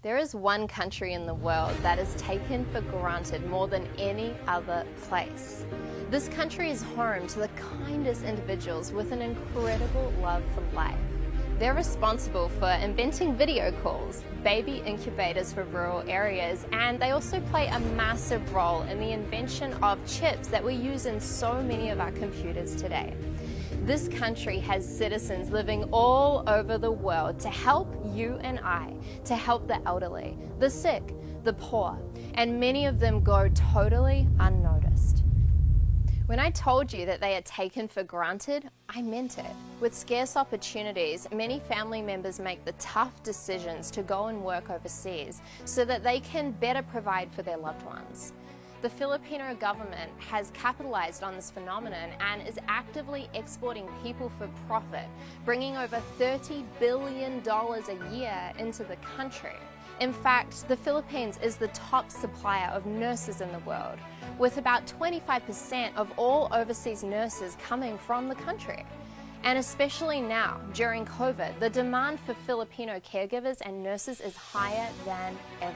There is one country in the world that is taken for granted more than any other place. This country is home to the kindest individuals with an incredible love for life. They're responsible for inventing video calls, baby incubators for rural areas, and they also play a massive role in the invention of chips that we use in so many of our computers today. This country has citizens living all over the world to help you and I, to help the elderly, the sick, the poor, and many of them go totally unnoticed. When I told you that they are taken for granted, I meant it. With scarce opportunities, many family members make the tough decisions to go and work overseas so that they can better provide for their loved ones. The Filipino government has capitalized on this phenomenon and is actively exporting people for profit, bringing over $30 billion a year into the country. In fact, the Philippines is the top supplier of nurses in the world, with about 25% of all overseas nurses coming from the country. And especially now, during COVID, the demand for Filipino caregivers and nurses is higher than ever.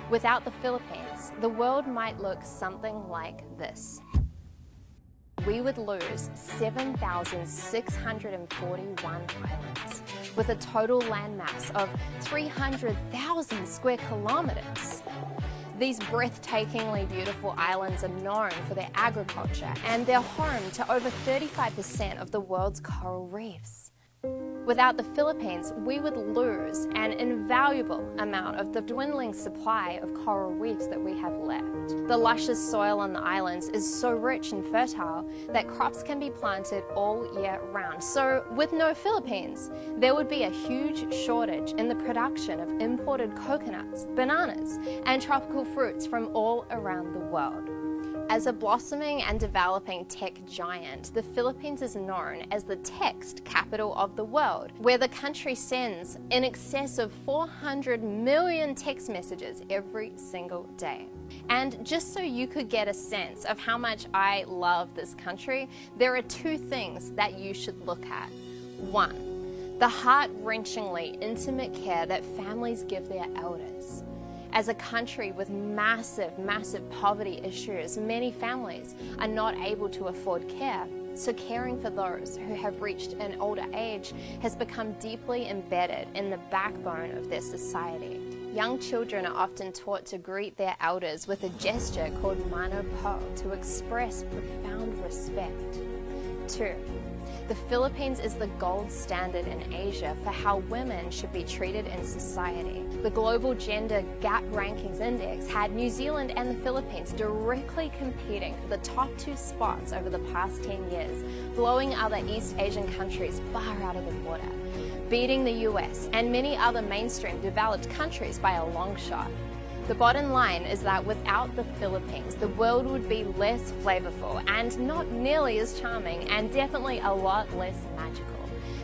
Without the Philippines, the world might look something like this. We would lose 7,641 islands, with a total landmass of 300,000 square kilometers. These breathtakingly beautiful islands are known for their agriculture, and they're home to over 35% of the world's coral reefs. Without the Philippines, we would lose an invaluable amount of the dwindling supply of coral reefs that we have left. The luscious soil on the islands is so rich and fertile that crops can be planted all year round. So with no Philippines, there would be a huge shortage in the production of imported coconuts, bananas, and tropical fruits from all around the world. As a blossoming and developing tech giant, the Philippines is known as the text capital of the world, where the country sends in excess of 400 million text messages every single day. And just so you could get a sense of how much I love this country, there are two things that you should look at. One, the heart-wrenchingly intimate care that families give their elders. As a country with massive poverty issues, many families are not able to afford care. So caring for those who have reached an older age has become deeply embedded in the backbone of their society. Young children are often taught to greet their elders with a gesture called mano po to express profound respect. 2. The Philippines is the gold standard in Asia for how women should be treated in society. The Global Gender Gap Rankings Index had New Zealand and the Philippines directly competing for the top 2 spots over the past 10 years, blowing other East Asian countries far out of the water, beating the US and many other mainstream developed countries by a long shot. The bottom line is that without the Philippines, the world would be less flavorful and not nearly as charming, and definitely a lot less magical.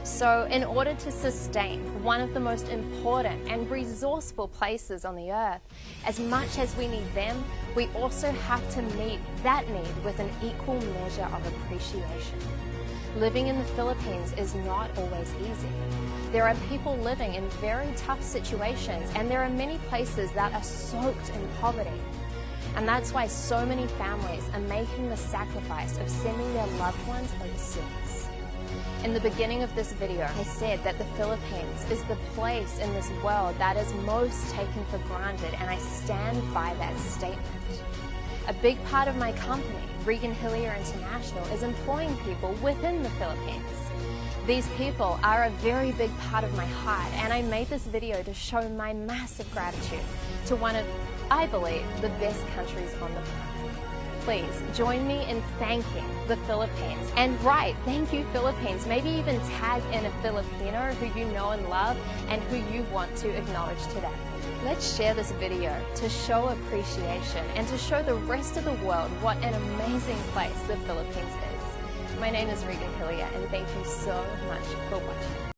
So in order to sustain one of the most important and resourceful places on the earth, as much as we need them, we also have to meet that need with an equal measure of appreciation. Living in the Philippines is not always easy. There are people living in very tough situations, and there are many places that are soaked in poverty. And that's why so many families are making the sacrifice of sending their loved ones overseas. In the beginning of this video, I said that the Philippines is the place in this world that is most taken for granted, and I stand by that statement. A big part of my company, Regan Hillier International, is employing people within the Philippines. These people are a very big part of my heart, and I made this video to show my massive gratitude to one of, I believe, the best countries on the planet. Please join me in thanking the Philippines, and write "Thank you, Philippines." Maybe even tag in a Filipino who you know and love and who you want to acknowledge today. Let's share this video to show appreciation and to show the rest of the world what an amazing place the Philippines is. My name is Regan Hillier, and thank you so much for watching.